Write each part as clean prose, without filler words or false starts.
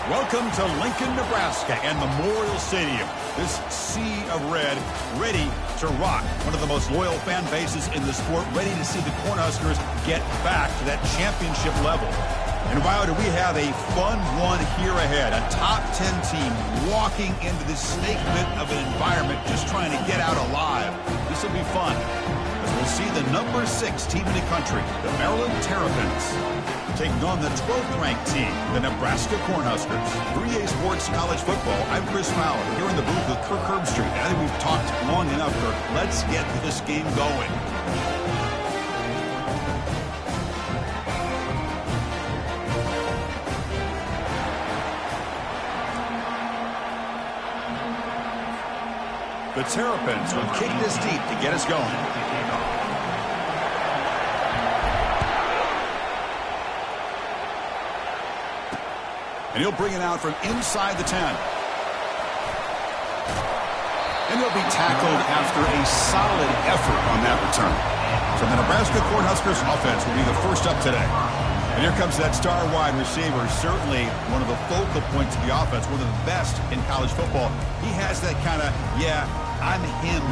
Welcome to Lincoln, Nebraska and Memorial Stadium. This sea of red, ready to rock. One of the most loyal fan bases in the sport, ready to see the Cornhuskers get back to that championship level. And wow, do we have a fun one here ahead. A top 10 team walking into this snake pit of an environment, just trying to get out alive. This will be fun, as we'll see the number 6 team in the country, the Maryland Terrapins, taking on the 12th-ranked team, the Nebraska Cornhuskers. 3A Sports College Football, I'm Chris Fowler, here in the booth with Kirk Herbstreit. I think we've talked long enough, Kirk. Let's get this game going. The Terrapins will kick this deep to get us going. And he'll bring it out from inside the 10. And he'll be tackled after a solid effort on that return. So the Nebraska Cornhuskers offense will be the first up today. And here comes that star wide receiver, certainly one of the focal points of the offense, one of the best in college football. He has that kind of, yeah, I'm him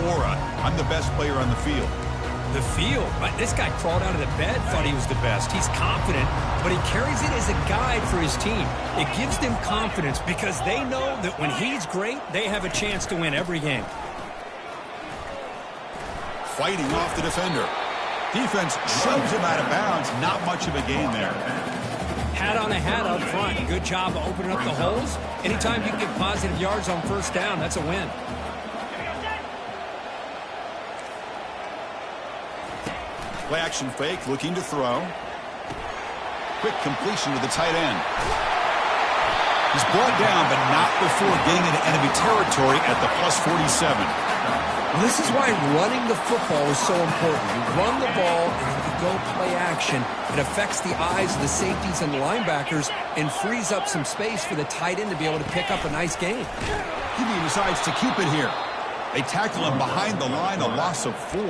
aura. I'm the best player on the field. The field? This guy crawled out of the bed, thought he was the best. He's confident, but he carries it as a guide for his team. It gives them confidence because they know that when he's great, they have a chance to win every game. Fighting off the defender. Defense shoves him out of bounds. Not much of a gain there. Hat on a hat up front. Good job of opening up the holes. Anytime you can get positive yards on first down, that's a win. Play action fake, looking to throw. Quick completion to the tight end. He's brought down, but not before getting into enemy territory at the +47. Well, this is why running the football is so important. You run the ball, and you go play action. It affects the eyes of the safeties and the linebackers and frees up some space for the tight end to be able to pick up a nice gain. He decides to keep it here. They tackle him behind the line, a loss of 4.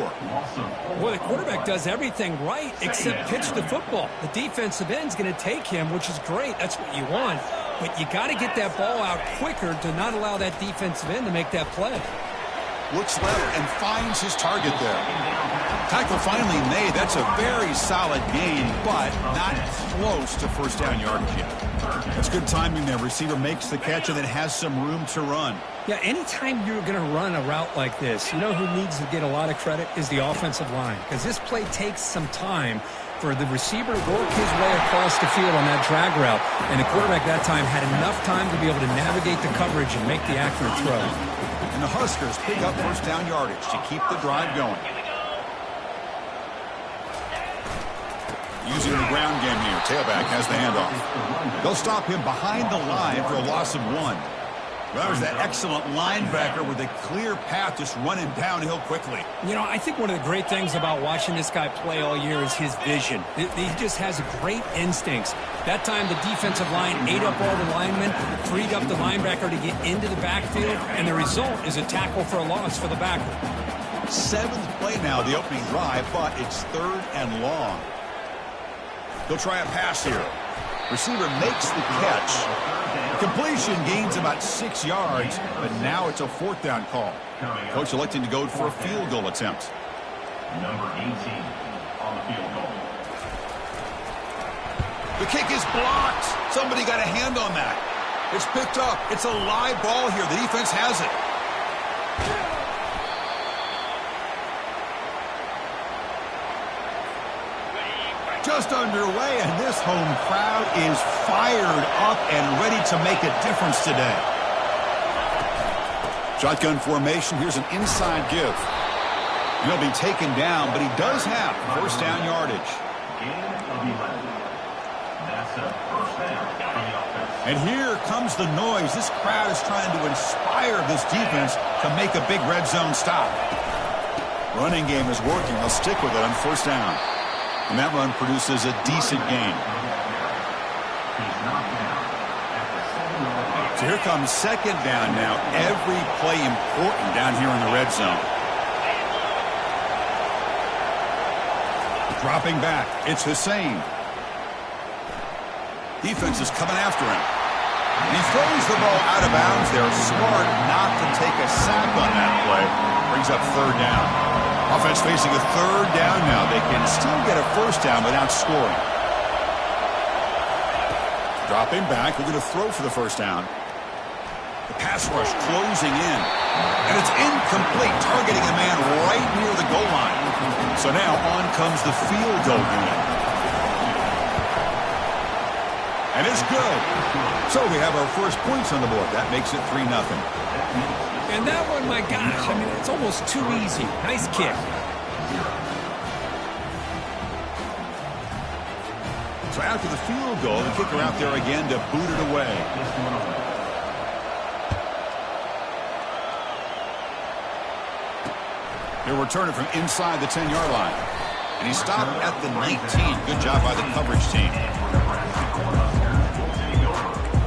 Well, the quarterback does everything right except pitch the football. The defensive end's going to take him, which is great. That's what you want. But you got to get that ball out quicker to not allow that defensive end to make that play. Looks left and finds his target there. Tackle finally made. That's a very solid gain, but not close to first down yardage yet. That's good timing there. Receiver makes the catch and then has some room to run. Yeah, anytime you're going to run a route like this, you know who needs to get a lot of credit is the offensive line. Because this play takes some time for the receiver to work his way across the field on that drag route. And the quarterback that time had enough time to be able to navigate the coverage and make the accurate throw. And the Huskers pick up first down yardage to keep the drive going. Using the ground game here. Tailback has the handoff. They'll stop him behind the line for a loss of 1. Well, there's that excellent linebacker with a clear path just running downhill quickly. You know, I think one of the great things about watching this guy play all year is his vision. He just has great instincts. That time the defensive line ate up all the linemen, freed up the linebacker to get into the backfield, and the result is a tackle for a loss for the backer. 7th play now, the opening drive, but it's 3rd and long. He'll try a pass here. Receiver makes the catch. Completion gains about 6 yards, but now it's a 4th down call. Coach electing to go for a field goal attempt. Number 18 on the field goal. The kick is blocked. Somebody got a hand on that. It's picked up. It's a live ball here. The defense has it. Just underway, and this home crowd is fired up and ready to make a difference today. Shotgun formation. Here's an inside give. He'll be taken down, but he does have first down yardage. And here comes the noise. This crowd is trying to inspire this defense to make a big red zone stop. Running game is working. They'll stick with it on first down. And that run produces a decent gain. So here comes 2nd down now. Every play important down here in the red zone. Dropping back. It's Hussein. Defense is coming after him. And he throws the ball out of bounds there. Smart not to take a sack on that play. Brings up third down. Offense facing a third down now. They can still get a first down without scoring. Dropping back. We're going to throw for the first down. The pass rush closing in. And it's incomplete, targeting a man right near the goal line. So now on comes the field goal unit. And it's good. So we have our first points on the board. That makes it 3-0. And that one, my gosh, I mean, it's almost too easy. Nice kick. So after the field goal, the kicker out there again to boot it away. He'll return it from inside the 10-yard line. And he stopped at the 19. Good job by the coverage team.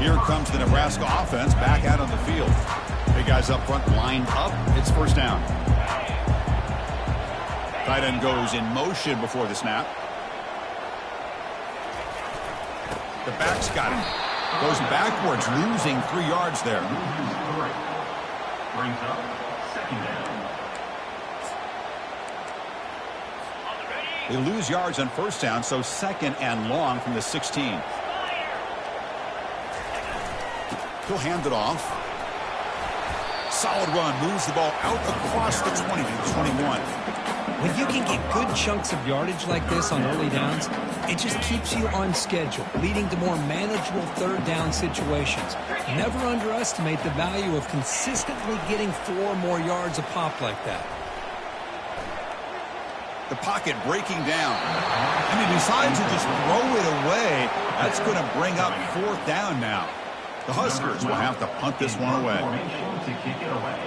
Here comes the Nebraska offense back out on the field. Big guys up front lined up. It's first down. Tight end goes in motion before the snap. The back's got it. Goes backwards, losing 3 yards there. Brings up second down. They lose yards on first down, so second and long from the 16. He'll hand it off. Solid run. Moves the ball out across the 20 to the 21. When you can get good chunks of yardage like this on early downs, it just keeps you on schedule, leading to more manageable third down situations. Never underestimate the value of consistently getting 4 more yards a pop like that. The pocket breaking down. And he decides to just throw it away. That's going to bring up fourth down now. The Huskers will have to punt this one away. To kick it away.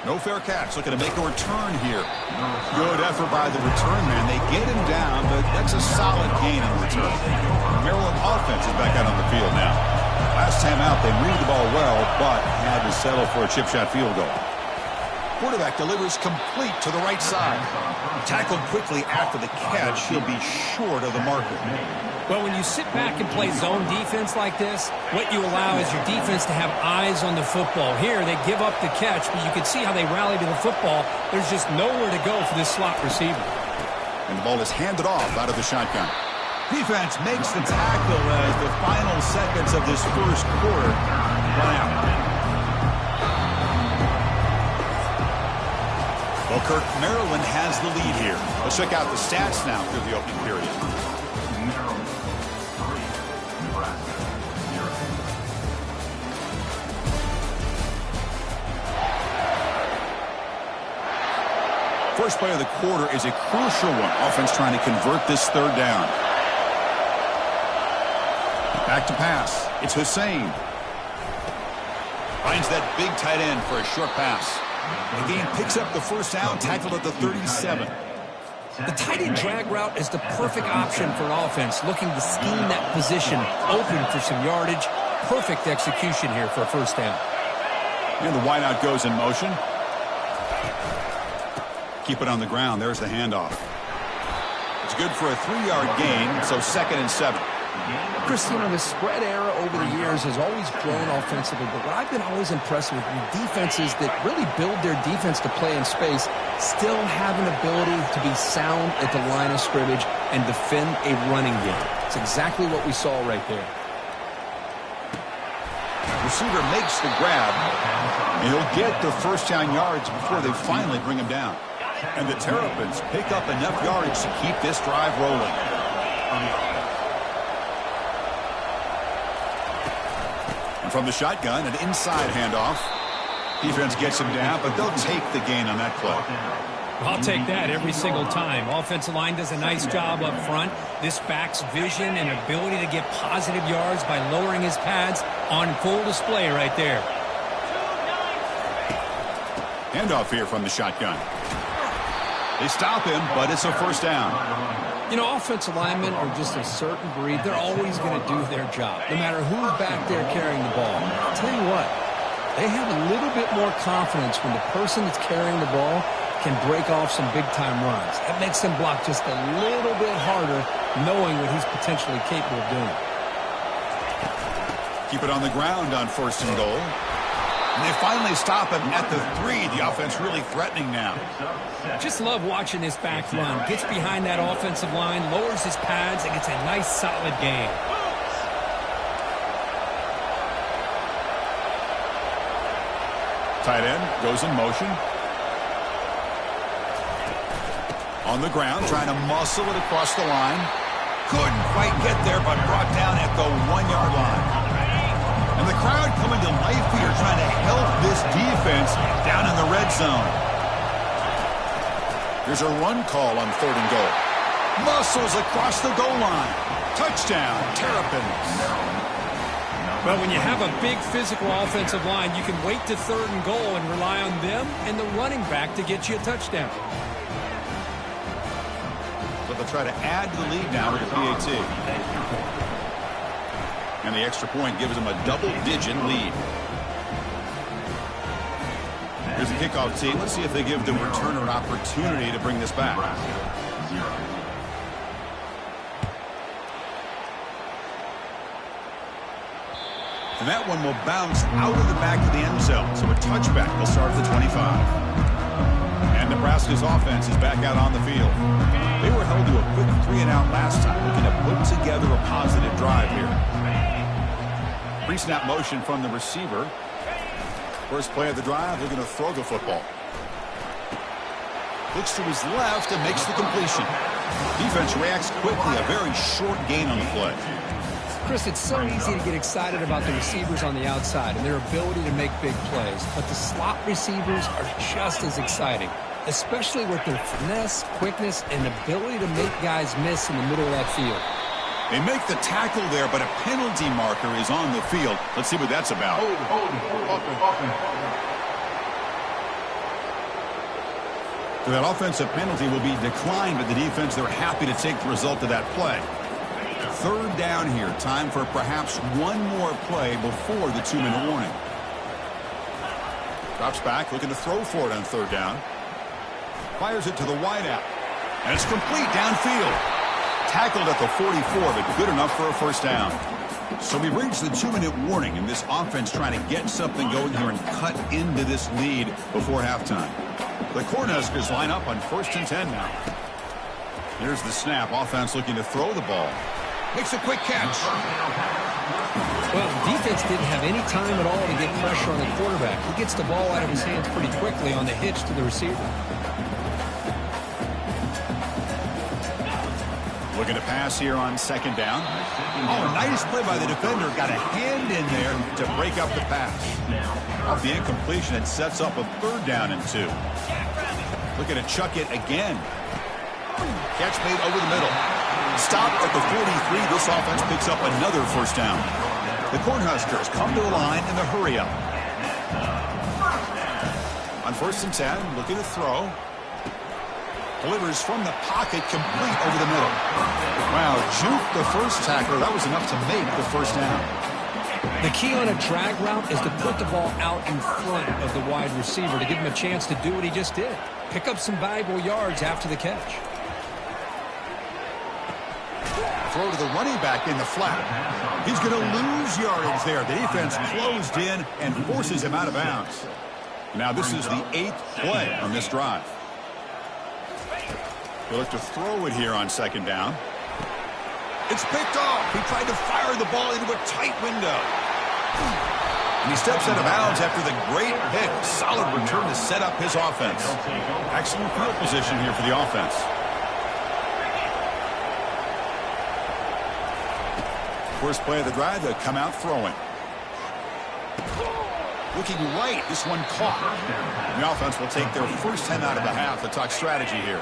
No fair catch. Looking to make a return here. Good effort by the return man. They get him down, but that's a solid gain on the return. Maryland offense is back out on the field now. Last time out, they moved the ball well, but had to settle for a chip shot field goal. Quarterback delivers complete to the right side. Tackled quickly after the catch. He'll be short of the marker. Well, when you sit back and play zone defense like this, what you allow is your defense to have eyes on the football. Here, they give up the catch, but you can see how they rally to the football. There's just nowhere to go for this slot receiver. And the ball is handed off out of the shotgun. Defense makes the tackle as the final seconds of this first quarter run out. Well, Kirk, Maryland has the lead here. Let's check out the stats now through the opening period. Maryland 3, Nebraska 0. First play of the quarter is a crucial one. Offense trying to convert this third down. Back to pass. It's Hussein. Finds that big tight end for a short pass. The game picks up the first down, tackled at the 37. The tight end drag route is the perfect option for an offense looking to scheme that position open for some yardage. Perfect execution here for a first down. And the wideout goes in motion. Keep it on the ground. There's the handoff. It's good for a 3-yard gain, so 2nd and 7. Chris, you know, the spread era over the years has always grown offensively, but what I've been always impressed with defenses that really build their defense to play in space still have an ability to be sound at the line of scrimmage and defend a running game. It's exactly what we saw right there. Receiver makes the grab, and he'll get the first down yards before they finally bring him down. And the Terrapins pick up enough yardage to keep this drive rolling. And from the shotgun, an inside handoff. Defense gets him down, but they'll take the gain on that play. I'll take that every single time. Offensive line does a nice job up front. This back's vision and ability to get positive yards by lowering his pads on full display right there. Handoff here from the shotgun. They stop him, but it's a first down. You know, offensive linemen are just a certain breed. They're always going to do their job, no matter who's back there carrying the ball. I'll tell you what, they have a little bit more confidence when the person that's carrying the ball can break off some big-time runs. That makes them block just a little bit harder, knowing what he's potentially capable of doing. Keep it on the ground on 1st and goal. And they finally stop him at the 3. The offense really threatening now. Just love watching this back run. Gets behind that offensive line, lowers his pads, and gets a nice, solid gain. Tight end goes in motion. On the ground, trying to muscle it across the line. Couldn't quite get there, but brought down at the 1-yard line. And the crowd coming to life here, trying to help this defense down in the red zone. Here's a run call on 3rd and goal. Muscles across the goal line. Touchdown, Terrapins. Well, when you have a big physical offensive line, you can wait to 3rd and goal and rely on them and the running back to get you a touchdown. So they'll try to add to the lead now with the PAT. And the extra point gives them a double-digit lead. Here's the kickoff team. Let's see if they give the returner an opportunity to bring this back. And that one will bounce out of the back of the end zone. So a touchback will start at the 25. And Nebraska's offense is back out on the field. They were held to a quick 3-and-out last time, looking to put together a positive drive here. Pre-snap motion from the receiver. First play of the drive, they're going to throw the football. Looks to his left and makes the completion. Defense reacts quickly, a very short gain on the play. Chris, it's so easy to get excited about the receivers on the outside and their ability to make big plays, but the slot receivers are just as exciting, especially with their finesse, quickness, and ability to make guys miss in the middle of that field. They make the tackle there, but a penalty marker is on the field. Let's see what that's about. So that offensive penalty will be declined, but the defense, they're happy to take the result of that play. 3rd down here. Time for perhaps one more play before the 2-minute warning. Drops back, looking to throw for it on 3rd down. Fires it to the wideout. And it's complete downfield. Tackled at the 44, but good enough for a 1st down. So we reached the 2-minute warning, and this offense trying to get something going here and cut into this lead before halftime. The Cornhuskers line up on 1st and 10 now. Here's the snap. Offense looking to throw the ball. Makes a quick catch. Well, defense didn't have any time at all to get pressure on the quarterback. He gets the ball out of his hands pretty quickly on the hitch to the receiver. Looking to pass here on 2nd down. Oh, nice play by the defender. Got a hand in there to break up the pass. Off the incompletion, it sets up a 3rd down and 2. Looking to chuck it again. Catch made over the middle. Stopped at the 43. This offense picks up another 1st down. The Cornhuskers come to the line in the hurry up. On 1st and 10, looking to throw. Delivers from the pocket, complete over the middle. Wow, juke the first tackler. That was enough to make the 1st down. The key on a drag route is to put the ball out in front of the wide receiver to give him a chance to do what he just did. Pick up some valuable yards after the catch. Throw to the running back in the flat. He's going to lose yardage there. The defense closed in and forces him out of bounds. Now this is the 8th play on this drive. He'll have to throw it here on 2nd down. It's picked off. He tried to fire the ball into a tight window. And he steps out of bounds after the great pick. Solid return to set up his offense. Excellent field position here for the offense. First play of the drive, they'll come out throwing. Looking right, this one caught. The offense will take their first 10 out of the half to talk strategy here.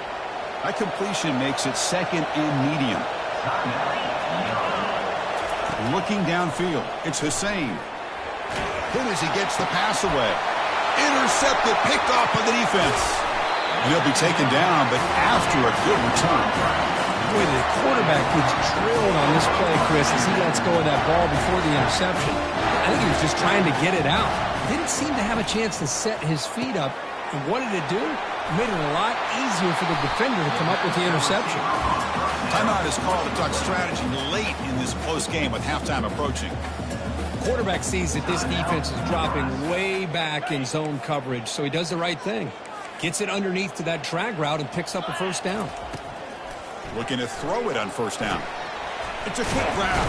That completion makes it 2nd and medium. Looking downfield, it's Hussein. Hit as he gets the pass away. Intercepted, picked off by the defense. And he'll be taken down, but after a good return. Boy, the quarterback gets drilled on this play, Chris, as he lets go of that ball before the interception. I think he was just trying to get it out. Didn't seem to have a chance to set his feet up. And what did it do? made it a lot easier for the defender to come up with the interception. Timeout is called to talk strategy late in this close game with halftime approaching. Quarterback sees that this defense is dropping way back in zone coverage, so he does the right thing. Gets it underneath to that drag route and picks up a first down. Looking to throw it on first down. It's a quick grab.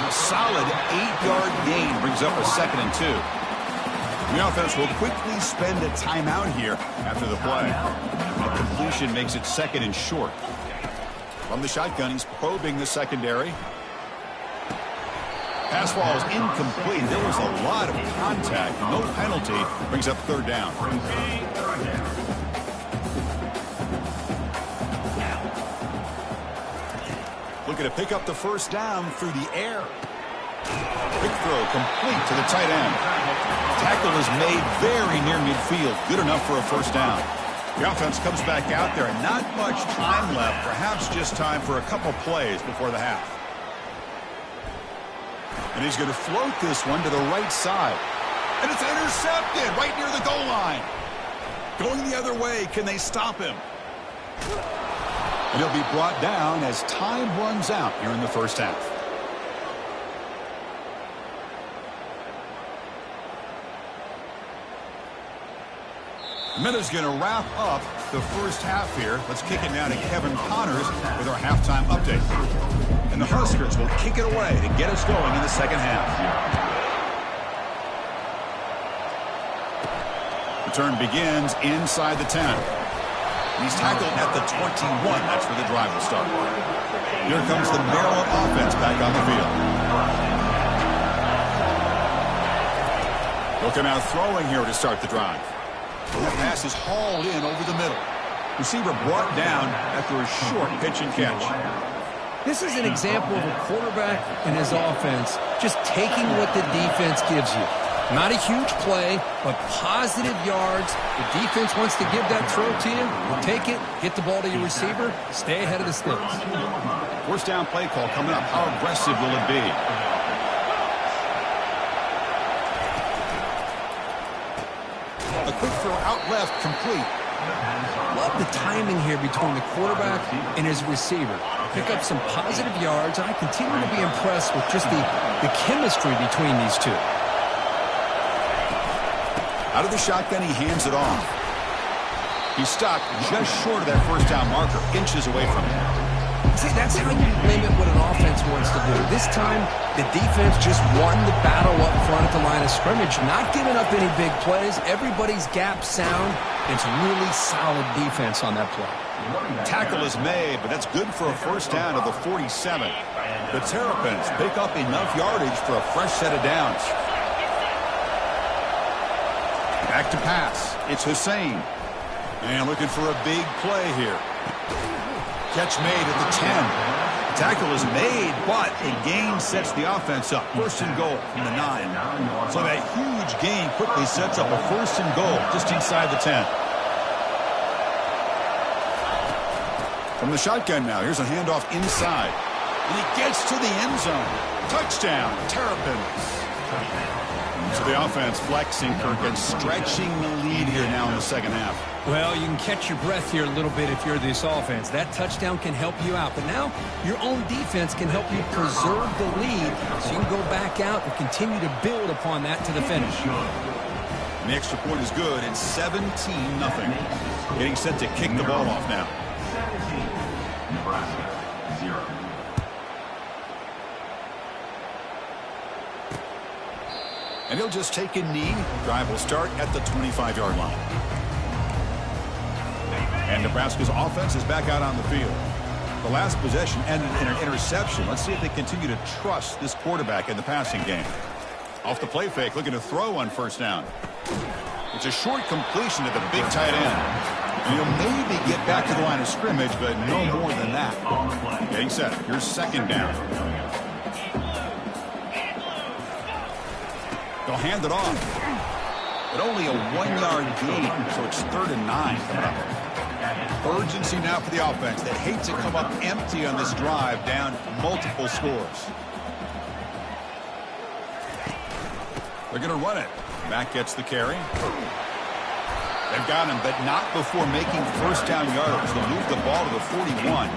A solid 8-yard gain brings up a 2nd and 2. The offense will quickly spend a timeout here after the play. A completion makes it 2nd and short. From the shotgun, he's probing the secondary. Pass ball is incomplete. There was a lot of contact. No penalty. Brings up 3rd down. Looking to pick up the first down through the air. Quick throw complete to the tight end. Tackle is made very near midfield. Good enough for a first down. The offense comes back out there and not much time left. Perhaps just time for a couple plays before the half. And he's going to float this one to the right side. And it's intercepted right near the goal line. Going the other way. Can they stop him? And he'll be brought down as time runs out here in the first half. Minna's going to wrap up the first half here. Let's kick it now to Kevin Connors with our halftime update. And the Huskers will kick it away to get us going in the second half. The turn begins inside the 10. He's tackled at the 21. That's where the drive will start. Here comes the Maryland offense back on the field. They'll come out throwing here to start the drive. That pass is hauled in over the middle. Receiver brought down after a short pitch and catch. This is an example of a quarterback and his offense just taking what the defense gives you. Not a huge play, but positive yards. The defense wants to give that throw to you. You take it, get the ball to your receiver, stay ahead of the sticks. First down play call coming up. How aggressive will it be? A quick throw out left, complete. Love the timing here between the quarterback and his receiver. Pick up some positive yards, and I continue to be impressed with just the chemistry between these two. Out of the shotgun, he hands it off. He's stopped just short of that first down marker, inches away from it. See, that's how you limit what an offense wants to do. This time, the defense just won the battle up front at the line of scrimmage, not giving up any big plays. Everybody's gap sound. It's really solid defense on that play. Tackle is made, but that's good for a first down of the 47. The Terrapins pick up enough yardage for a fresh set of downs. Back to pass. It's Hussein. And looking for a big play here. Catch made at the 10. Tackle is made, but a gain sets the offense up. First and goal from the 9. So that huge gain quickly sets up a first and goal just inside the 10. From the shotgun now, here's a handoff inside. And he gets to the end zone. Touchdown, Terrapins. So the offense flexing, Kirk, and stretching the lead here now in the second half. Well, you can catch your breath here a little bit if you're this offense. That touchdown can help you out. But now your own defense can help you preserve the lead so you can go back out and continue to build upon that to the finish. And the extra point is good. It's 17-0. Getting set to kick the ball off now. 17, Nebraska, 0. And he'll just take a knee. Drive will start at the 25-yard line. And Nebraska's offense is back out on the field. The last possession ended in an interception. Let's see if they continue to trust this quarterback in the passing game. Off the play fake, looking to throw on first down. It's a short completion to the big tight end. And he'll maybe get back to the line of scrimmage, but no more than that. Getting set. Here's second down. They'll hand it off. But only a 1-yard gain, so it's 3rd and 9 coming up. Urgency now for the offense. They hate to come up empty on this drive, down multiple scores. They're going to run it. Mack gets the carry. They've got him, but not before making first down yardage. They'll move the ball to the 41.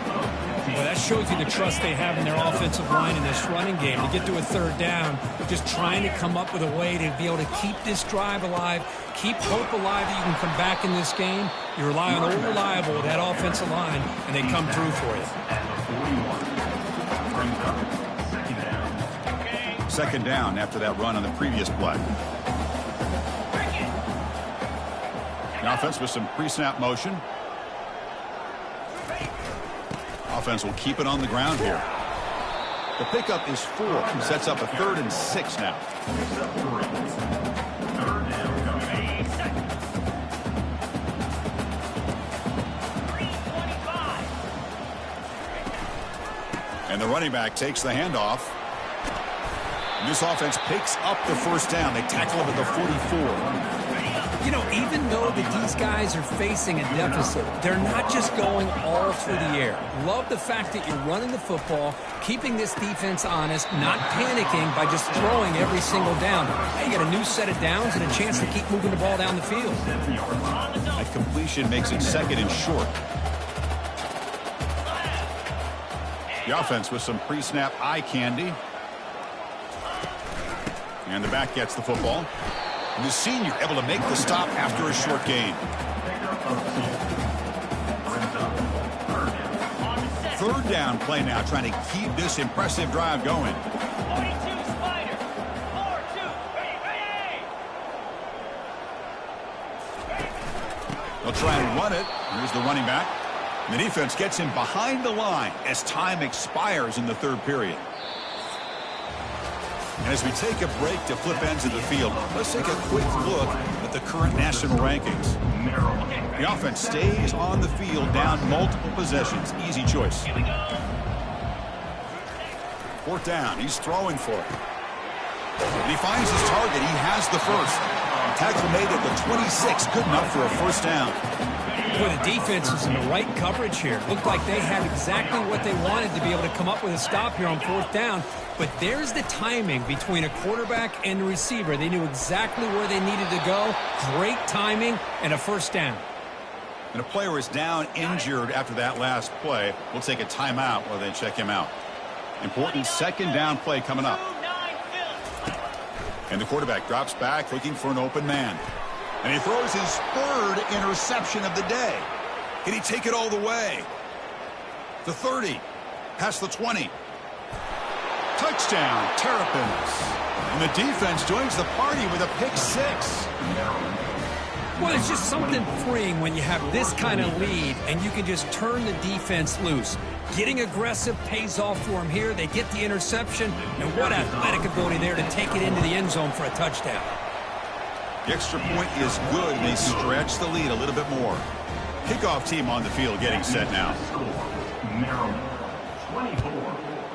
Well, that shows you the trust they have in their offensive line in this running game. To get to a third down, just trying to come up with a way to be able to keep this drive alive, keep hope alive that you can come back in this game. You rely on old reliable with that offensive line, and they come through for you. Second down after that run on the previous play. The offense with some pre-snap motion. Offense will keep it on the ground here. The pickup is 4. Sets up a 3rd and 6 now. And the running back takes the handoff. And this offense picks up the first down. They tackle him at the 44. You know, even though that these guys are facing a deficit, they're not just going all through the air. Love the fact that you're running the football, keeping this defense honest, not panicking by just throwing every single down. Hey, you got a new set of downs and a chance to keep moving the ball down the field. That completion makes it 2nd and short. The offense with some pre-snap eye candy. And the back gets the football. And the senior able to make the stop after a short gain. Third down play now, trying to keep this impressive drive going. 42 Spider. 4-2. They'll try and run it. Here's the running back. And the defense gets him behind the line as time expires in the 3rd period. And as we take a break to flip ends of the field, let's take a quick look at the current national rankings. The offense stays on the field down multiple possessions. Easy choice. 4th down. He's throwing for it. And he finds his target. He has the first. Tackle made at the 26. Good enough for a first down. Boy, the defense is in the right coverage here. Looked like they had exactly what they wanted to be able to come up with a stop here on 4th down. But there's the timing between a quarterback and the receiver. They knew exactly where they needed to go. Great timing and a first down. And a player is down injured after that last play. We'll take a timeout while they check him out. Important 2nd down play coming up. And the quarterback drops back looking for an open man. And he throws his 3rd interception of the day. Can he take it all the way? The 30. Past the 20. Touchdown, Terrapins. And the defense joins the party with a pick 6. Well, it's just something freeing when you have this kind of lead and you can just turn the defense loose. Getting aggressive pays off for them here. They get the interception, and what athletic ability there to take it into the end zone for a touchdown. The extra point is good. They stretch the lead a little bit more. Kickoff team on the field getting set now. Maryland 24,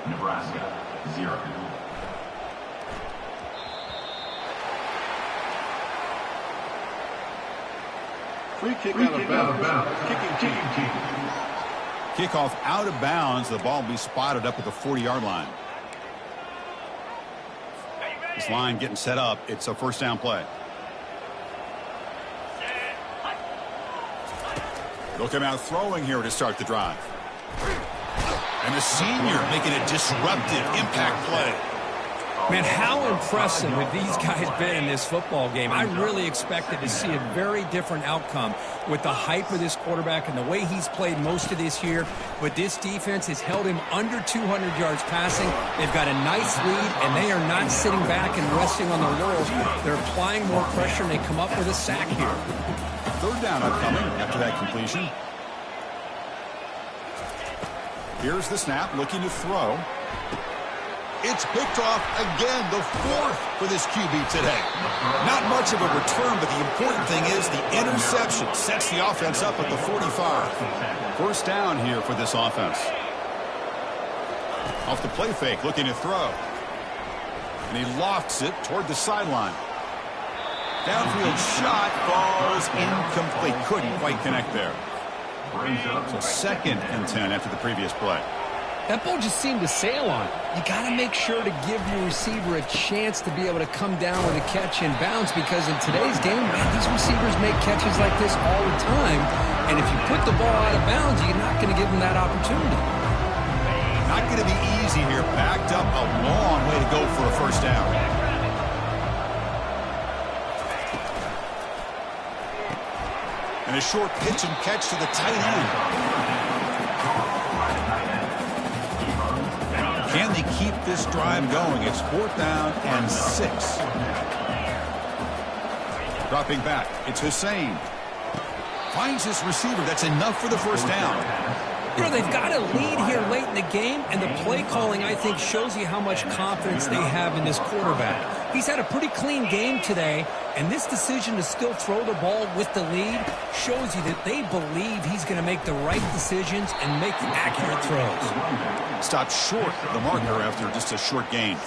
Nebraska 0. Free kick out of bounds. Kicking team. Kickoff out of bounds. The ball will be spotted up at the 40-yard line. This line getting set up. It's a first down play. They'll come out throwing here to start the drive. And the senior making a disruptive impact play. Man, how impressive have these guys been in this football game? I really expected to see a very different outcome with the hype of this quarterback and the way he's played most of this year. But this defense has held him under 200 yards passing. They've got a nice lead, and they are not sitting back and resting on their laurels. They're applying more pressure, and they come up with a sack here. Third down upcoming after that completion. Here's the snap, looking to throw. It's picked off again, the 4th for this QB today. Not much of a return, but the important thing is the interception sets the offense up at the 45. First down here for this offense. Off the play fake, looking to throw. And he lofts it toward the sideline. Downfield shot falls incomplete. Couldn't quite connect there. So 2nd and 10 after the previous play. That ball just seemed to sail on it. You got to make sure to give your receiver a chance to be able to come down with a catch and bounce, because in today's game, man, these receivers make catches like this all the time. And if you put the ball out of bounds, you're not going to give them that opportunity. Not going to be easy here. Backed up a long way to go for a first down. And a short pitch and catch to the tight end. Can they keep this drive going? It's 4th down and 6. Dropping back, it's Hussein. Finds his receiver. That's enough for the first down. You know, they've got a lead here late in the game, and the play calling, I think, shows you how much confidence they have in this quarterback. He's had a pretty clean game today, and this decision to still throw the ball with the lead shows you that they believe he's going to make the right decisions and make the accurate throws. Stopped short of the marker after just a short gain.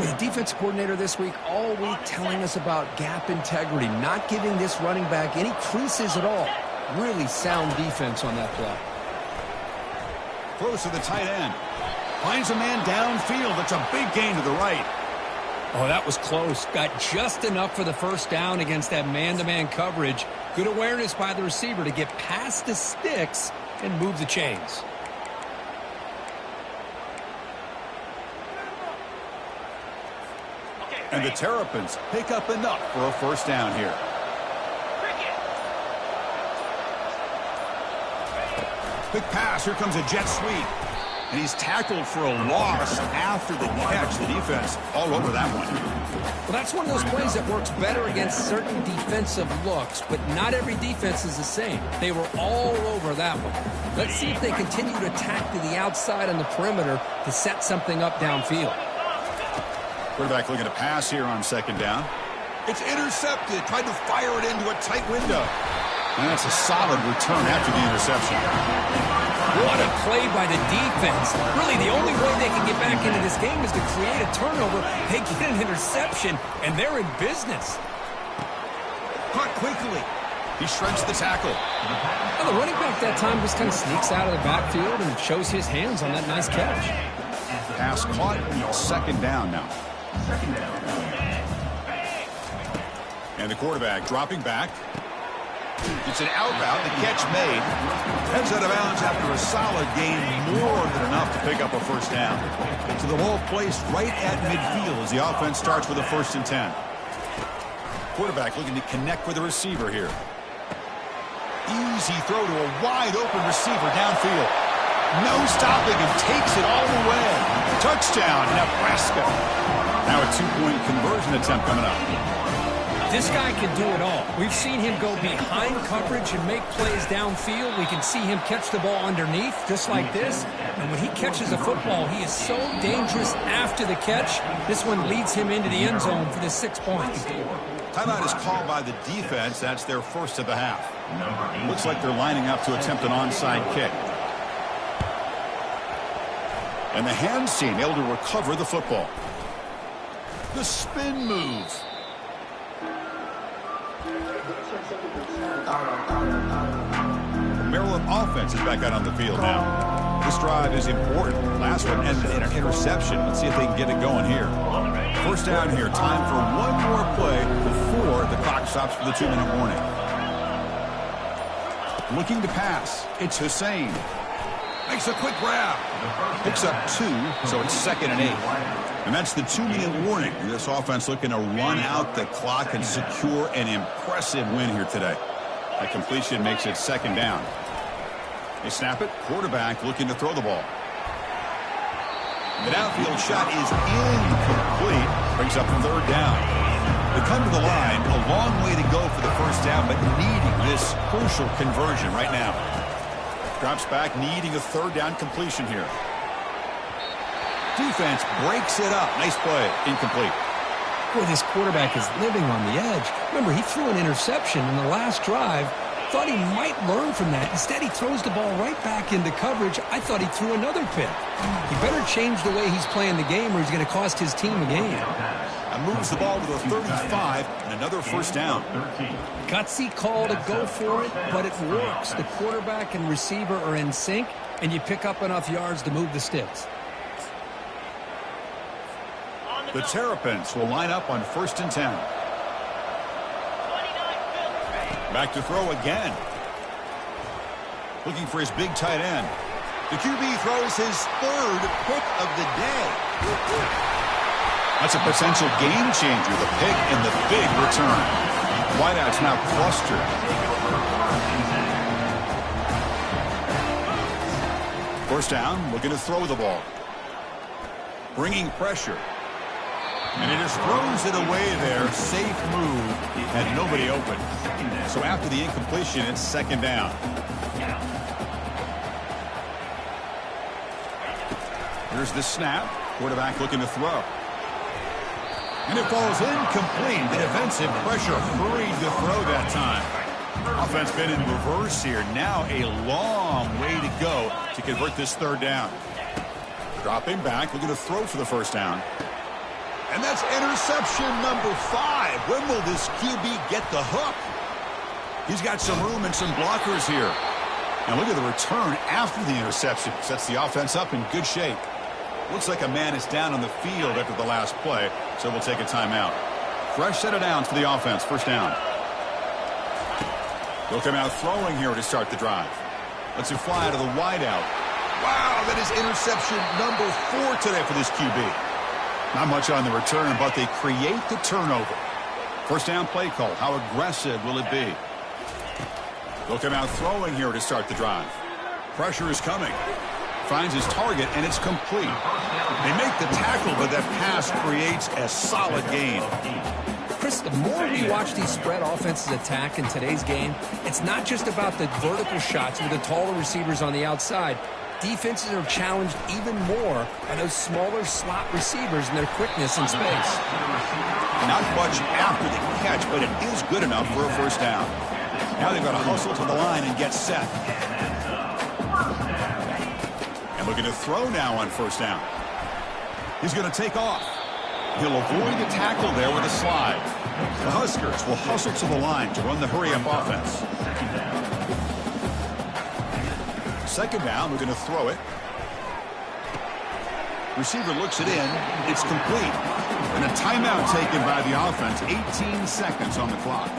With the defense coordinator this week, all week telling us about gap integrity, not giving this running back any creases at all. Really sound defense on that play. Throws to the tight end. Finds a man downfield. It's a big gain to the right. Oh, that was close. Got just enough for the first down against that man-to-man coverage. Good awareness by the receiver to get past the sticks and move the chains. And the Terrapins pick up enough for a first down here. Quick pass. Here comes a jet sweep. And he's tackled for a loss after the catch. The defense all over that one. Well, that's one of those plays that works better against certain defensive looks, but not every defense is the same. They were all over that one. Let's see if they continue to attack to the outside on the perimeter to set something up downfield. Quarterback looking to pass here on 2nd down. It's intercepted. Tried to fire it into a tight window. And that's a solid return after the interception. What a play by the defense. Really, the only way they can get back into this game is to create a turnover. They get an interception, and they're in business. Caught quickly. He shreds the tackle. Well, the running back that time just kind of sneaks out of the backfield and shows his hands on that nice catch. Pass caught. 2nd down now. And the quarterback dropping back. It's an out route. The catch made. Heads out of bounds after a solid gain, more than enough to pick up a first down. So the ball placed right at midfield as the offense starts with a 1st and 10. Quarterback looking to connect with the receiver here. Easy throw to a wide open receiver downfield. No stopping him. Takes it all the way. Touchdown, Nebraska. Now a 2-point conversion attempt coming up. This guy can do it all. We've seen him go behind coverage and make plays downfield. We can see him catch the ball underneath, just like this. And when he catches a football, he is so dangerous after the catch. This one leads him into the end zone for the 6 points. Timeout is called by the defense. That's their first of the half. Looks like they're lining up to attempt an onside kick. And the hands team able to recover the football. The spin move. Maryland offense is back out on the field now. This drive is important. Last one ended in an interception. Let's see if they can get it going here. First down here. Time for one more play before the clock stops for the 2-minute warning. Looking to pass. It's Hussein. Makes a quick grab. Picks up 2, so it's 2nd and 8. And that's the 2-minute warning. This offense looking to run out the clock and secure an impressive win here today. That completion makes it 2nd down. They snap it. Quarterback looking to throw the ball. The downfield shot is incomplete. Brings up 3rd down. They come to the line. A long way to go for the first down, but needing this crucial conversion right now. Drops back, needing a 3rd down completion here. Defense breaks it up. Nice play. Incomplete. Boy, this quarterback is living on the edge. Remember, he threw an interception in the last drive. Thought he might learn from that. Instead, he throws the ball right back into coverage. I thought he threw another pick. He better change the way he's playing the game or he's going to cost his team a game. And moves the ball to the 35 and another first down. Gutsy call to go for it, but it works. The quarterback and receiver are in sync, and you pick up enough yards to move the sticks. The Terrapins will line up on 1st and 10. Back to throw again. Looking for his big tight end. The QB throws his 3rd pick of the day. That's a potential game changer, the pick and the big return. Wideouts now clustered. First down, looking to throw the ball. Bringing pressure. And he just throws it away there. Safe move. Had nobody open. So after the incompletion, it's 2nd down. Here's the snap. Quarterback looking to throw. And it falls incomplete. The defensive pressure hurried the throw that time. Offense been in reverse here. Now a long way to go to convert this 3rd down. Dropping back, looking to throw for the first down. And that's interception number 5. When will this QB get the hook? He's got some room and some blockers here. Now look at the return after the interception. Sets the offense up in good shape. Looks like a man is down on the field after the last play, so we'll take a timeout. Fresh set of downs for the offense. First down. They'll come out throwing here to start the drive. Lets it fly to the wideout. Wow, that is interception number 4 today for this QB. Not much on the return, but they create the turnover. First down play call. How aggressive will it be? They'll come out throwing here to start the drive. Pressure is coming. Finds his target, and it's complete. They make the tackle, but that pass creates a solid gain. Chris, the more we watch these spread offenses attack in today's game, it's not just about the vertical shots with the taller receivers on the outside. Defenses are challenged even more by those smaller slot receivers and their quickness in space. Not much after the catch, but it is good enough for a first down. Now they've got to hustle to the line and get set. And looking to throw now on first down. He's going to take off. He'll avoid the tackle there with a slide. The Huskers will hustle to the line to run the hurry-up offense. Second down, we're going to throw it. Receiver looks it in. It's complete. And a timeout taken by the offense. 18 seconds on the clock.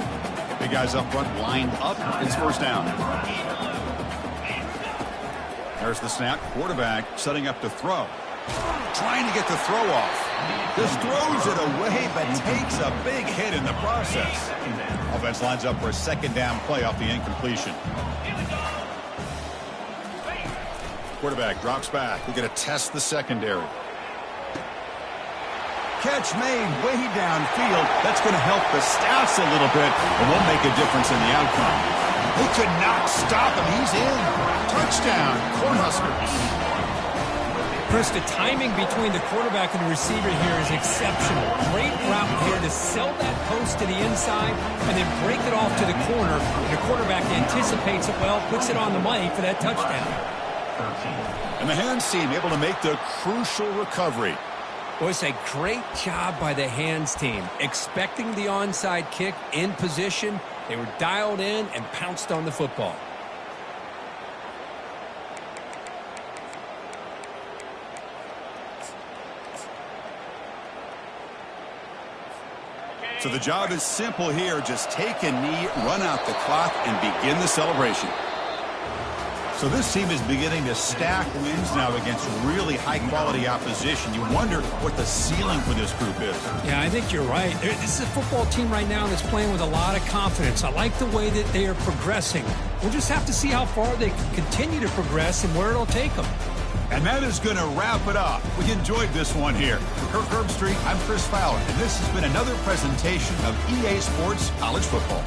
Big guys up front lined up. It's first down. There's the snap. Quarterback setting up to throw. Trying to get the throw off. Just throws it away, but takes a big hit in the process. Offense lines up for a second down play off the incompletion. Quarterback drops back. We're going to test the secondary. Catch made way downfield. That's going to help the stats a little bit, and won't make a difference in the outcome. They could not stop him. He's in. Touchdown, Cornhuskers. Chris, the timing between the quarterback and the receiver here is exceptional. Great route here to sell that post to the inside and then break it off to the corner. The quarterback anticipates it well, puts it on the money for that touchdown. And the hands team able to make the crucial recovery. Boys, a great job by the hands team. Expecting the onside kick in position. They were dialed in and pounced on the football. So the job is simple here. Just take a knee, run out the clock, and begin the celebration. So this team is beginning to stack wins now against really high-quality opposition. You wonder what the ceiling for this group is. Yeah, I think you're right. This is a football team right now that's playing with a lot of confidence. I like the way that they are progressing. We'll just have to see how far they can continue to progress and where it'll take them. And that is going to wrap it up. We enjoyed this one here. For Kirk Herbstreit, I'm Chris Fowler, and this has been another presentation of EA Sports College Football.